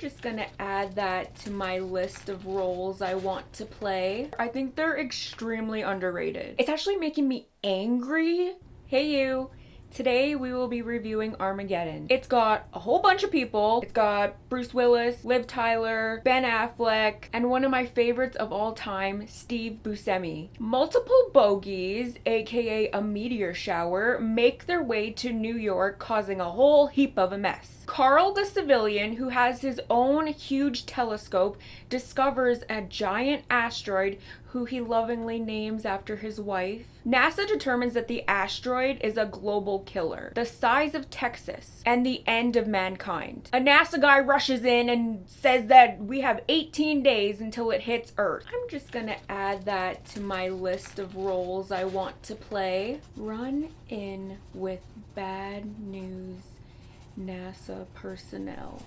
just gonna add that to my list of roles I want to play. I think they're extremely underrated. It's actually making me angry. Hey you. Today we will be reviewing Armageddon. It's got a whole bunch of people. It's got Bruce Willis, Liv Tyler, Ben Affleck, and one of my favorites of all time, Steve Buscemi. Multiple bogeys, aka a meteor shower, make their way to New York, causing a whole heap of a mess. Carl the civilian, who has his own huge telescope, discovers a giant asteroid who he lovingly names after his wife. NASA determines that the asteroid is a global killer, the size of Texas, and the end of mankind. A NASA guy rushes in and says that we have 18 days until it hits Earth. I'm just gonna add that to my list of roles I want to play. Run in with bad news, NASA personnel.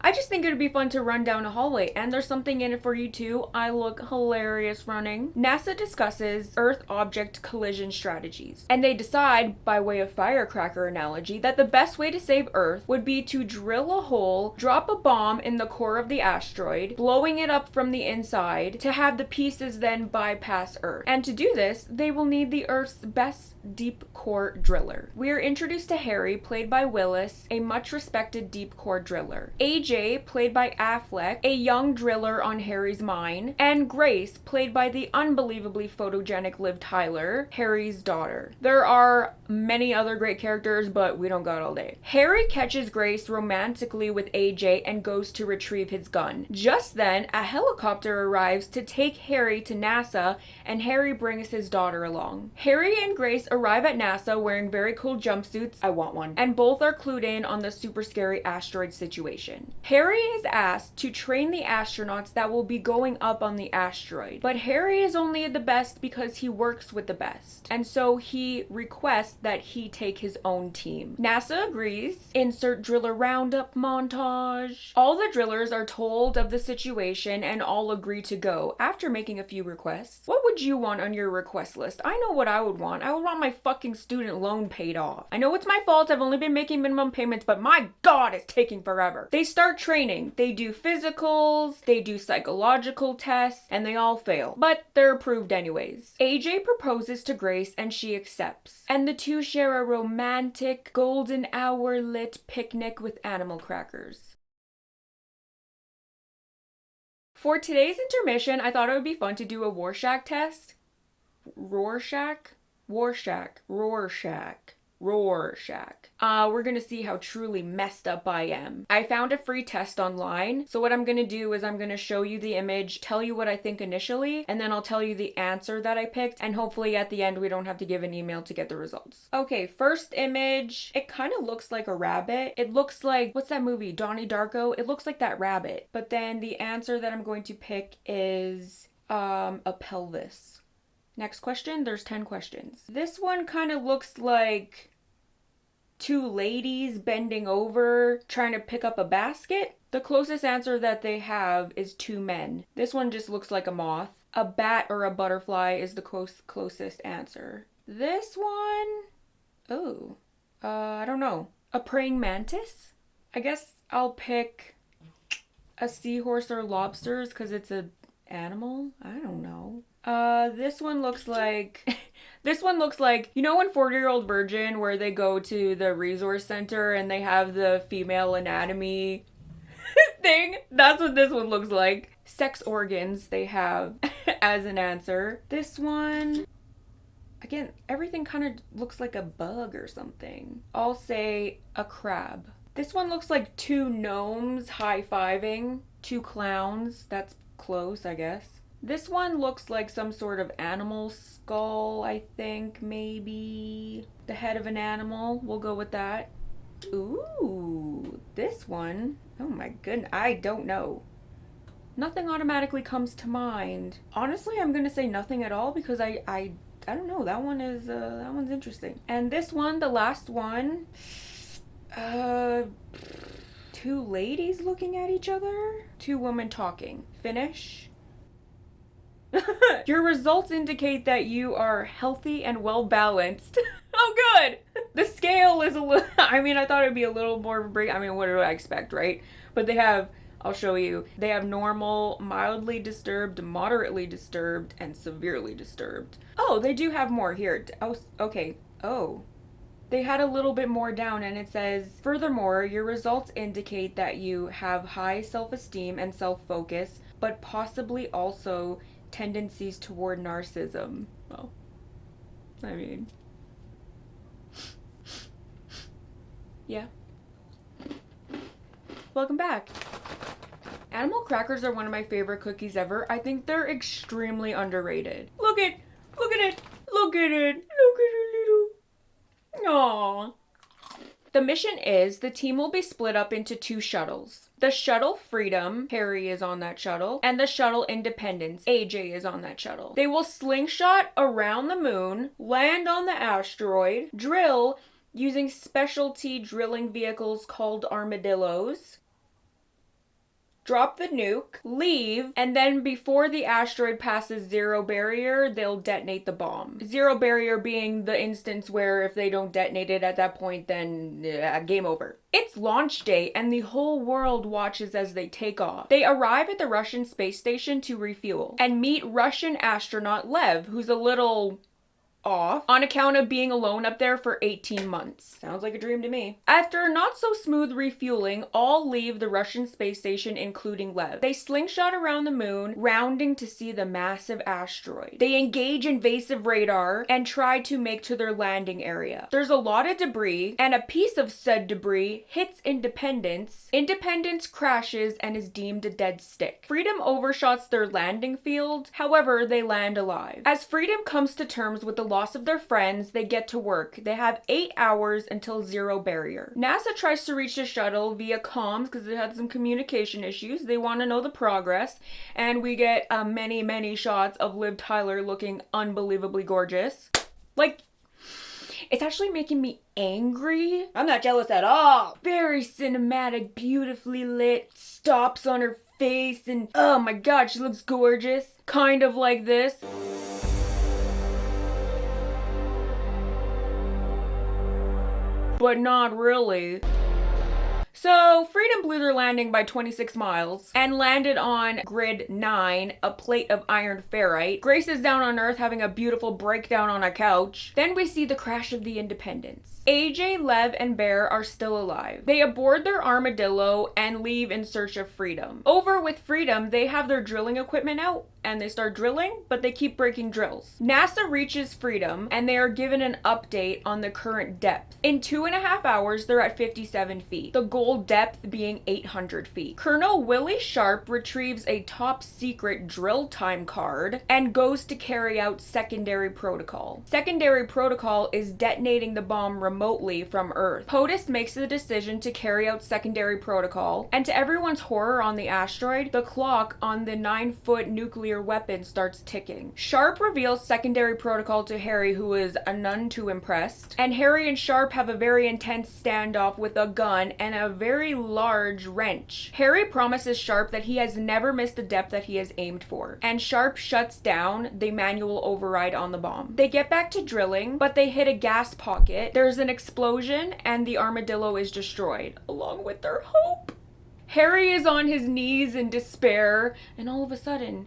I just think it'd be fun to run down a hallway, and there's something in it for you too. I look hilarious running. NASA discusses Earth object collision strategies, and they decide, by way of firecracker analogy, that the best way to save Earth would be to drill a hole, drop a bomb in the core of the asteroid, blowing it up from the inside to have the pieces then bypass Earth. And to do this, they will need the Earth's best deep core driller. We are introduced to Harry, played by Willis, a much respected deep core driller. AJ, played by Affleck, a young driller on Harry's mine, and Grace, played by the unbelievably photogenic Liv Tyler, Harry's daughter. There are many other great characters, but we don't got all day. Harry catches Grace romantically with AJ and goes to retrieve his gun. Just then, a helicopter arrives to take Harry to NASA, and Harry brings his daughter along. Harry and Grace arrive at NASA wearing very cool jumpsuits, I want one, and both are clued in on the super scary asteroid situation. Harry is asked to train the astronauts that will be going up on the asteroid, but Harry is only the best because he works with the best, and so he requests that he take his own team. NASA agrees. Insert driller roundup montage. All the drillers are told of the situation and all agree to go after making a few requests. What would you want on your request list? I know what I would want. I would want my fucking student loan paid off. I know it's my fault. I've only been making minimum payments, but my God, it's taking forever. They start training. They do physicals, they do psychological tests, and they all fail. But they're approved anyways. AJ proposes to Grace and she accepts. And the two share a romantic, golden hour lit picnic with animal crackers. For today's intermission, I thought it would be fun to do a Rorschach test. Rorschach? We're gonna see how truly messed up I am. I found a free test online, so what I'm gonna do is I'm gonna show you the image, tell you what I think initially, and then I'll tell you the answer that I picked, and hopefully at the end we don't have to give an email to get the results. Okay, first image. It kind of looks like a rabbit. It looks like, what's that movie, Donnie Darko? It looks like that rabbit. But then the answer that I'm going to pick is a pelvis. Next question, there's 10 questions. This one kind of looks like two ladies bending over trying to pick up a basket. The closest answer that they have is two men. This one just looks like a moth. A bat or a butterfly is the closest answer. This one, I don't know. A praying mantis? I guess I'll pick a seahorse or lobsters because it's an animal. I don't know. This one looks like, you know in 40-Year-Old Virgin where they go to the resource center and they have the female anatomy thing? That's what this one looks like. Sex organs they have as an answer. This one, again, everything kind of looks like a bug or something. I'll say a crab. This one looks like two gnomes high-fiving, two clowns. That's close, I guess. This one looks like some sort of animal skull, I think, maybe. The head of an animal, we'll go with that. Ooh, this one, oh my goodness, I don't know. Nothing automatically comes to mind. Honestly, I'm gonna say nothing at all because I don't know, that one's interesting. And this one, the last one, two ladies looking at each other, two women talking. Finish. Your results indicate that you are healthy and well balanced. Oh, good. The scale is a little, I mean, I thought it'd be a little more of a break. I mean, what do I expect, right? But they have, I'll show you, they have normal, mildly disturbed, moderately disturbed, and severely disturbed. Oh, they do have more here. Oh, okay. Oh. They had a little bit more down, and it says, furthermore, your results indicate that you have high self-esteem and self-focus, but possibly also tendencies toward narcissism. Well, I mean, yeah. Welcome back. Animal crackers are one of my favorite cookies ever. I think they're extremely underrated. Look at it. Look at it. Look at it, little. Aww. The mission is the team will be split up into 2 shuttles. The shuttle Freedom, Harry is on that shuttle, and the shuttle Independence, AJ is on that shuttle. They will slingshot around the moon, land on the asteroid, drill using specialty drilling vehicles called armadillos, drop the nuke, leave, and then before the asteroid passes zero barrier, they'll detonate the bomb. Zero barrier being the instance where if they don't detonate it at that point, then game over. It's launch day and the whole world watches as they take off. They arrive at the Russian space station to refuel and meet Russian astronaut Lev, who's a little off on account of being alone up there for 18 months. Sounds like a dream to me. After a not so smooth refueling, all leave the Russian space station, including Lev. They slingshot around the moon, rounding to see the massive asteroid. They engage invasive radar and try to make to their landing area. There's a lot of debris, and a piece of said debris hits Independence. Independence crashes and is deemed a dead stick. Freedom overshots their landing field, however, they land alive. As Freedom comes to terms with the loss of their friends, they get to work. They have 8 hours until zero barrier. NASA tries to reach the shuttle via comms because it had some communication issues. They want to know the progress, and we get many shots of Liv Tyler looking unbelievably gorgeous. Like, it's actually making me angry. I'm not jealous at all. Very cinematic, beautifully lit, stops on her face, and oh my god, she looks gorgeous. Kind of like this. But not really. So, Freedom blew their landing by 26 miles and landed on grid 9, a plate of iron ferrite. Grace is down on Earth having a beautiful breakdown on a couch. Then we see the crash of the Independence. AJ, Lev, and Bear are still alive. They aboard their armadillo and leave in search of Freedom. Over with Freedom, they have their drilling equipment out and they start drilling, but they keep breaking drills. NASA reaches Freedom and they are given an update on the current depth. In 2.5 hours, they're at 57 feet. The goal depth being 800 feet. Colonel Willie Sharp retrieves a top secret drill time card and goes to carry out secondary protocol. Secondary protocol is detonating the bomb remotely from Earth. POTUS makes the decision to carry out secondary protocol, and to everyone's horror on the asteroid, the clock on the 9-foot nuclear weapon starts ticking. Sharp reveals secondary protocol to Harry, who is none too impressed, and Harry and Sharp have a very intense standoff with a gun and a very large wrench. Harry promises Sharp that he has never missed the depth that he has aimed for, and Sharp shuts down the manual override on the bomb. They get back to drilling, but they hit a gas pocket. There's an explosion, and the armadillo is destroyed, along with their hope. Harry is on his knees in despair, and all of a sudden,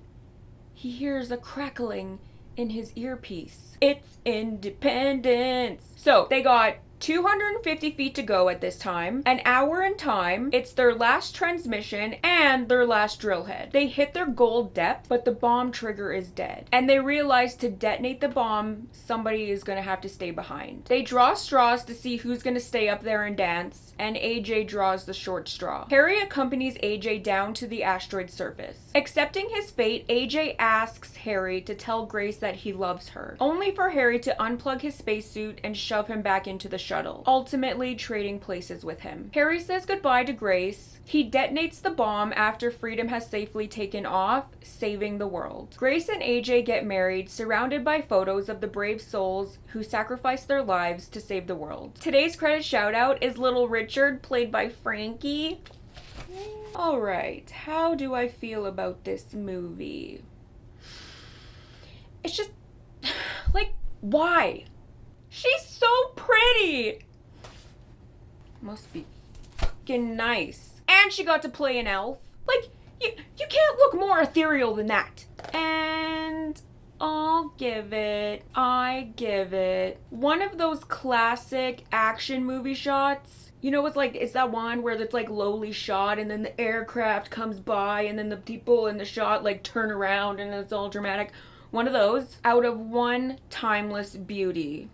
he hears a crackling in his earpiece. It's Independence. So, they got 250 feet to go at this time, an hour in time. It's their last transmission and their last drill head. They hit their goal depth, but the bomb trigger is dead. And they realize to detonate the bomb, somebody is going to have to stay behind. They draw straws to see who's going to stay up there and dance, and AJ draws the short straw. Harry accompanies AJ down to the asteroid surface. Accepting his fate, AJ asks Harry to tell Grace that he loves her, only for Harry to unplug his spacesuit and shove him back into the shuttle, ultimately trading places with him. Harry says goodbye to Grace. He detonates the bomb after Freedom has safely taken off, saving the world. Grace and AJ get married, surrounded by photos of the brave souls who sacrificed their lives to save the world. Today's credit shout out is Little Richard, played by Frankie. Alright, how do I feel about this movie? It's just, like, why? She's so so pretty. Must be fucking nice. And she got to play an elf. Like, you can't look more ethereal than that. And I give it one of those classic action movie shots. You know, it's that one where it's like lowly shot and then the aircraft comes by and then the people in the shot like turn around and it's all dramatic. One of those out of one timeless beauty.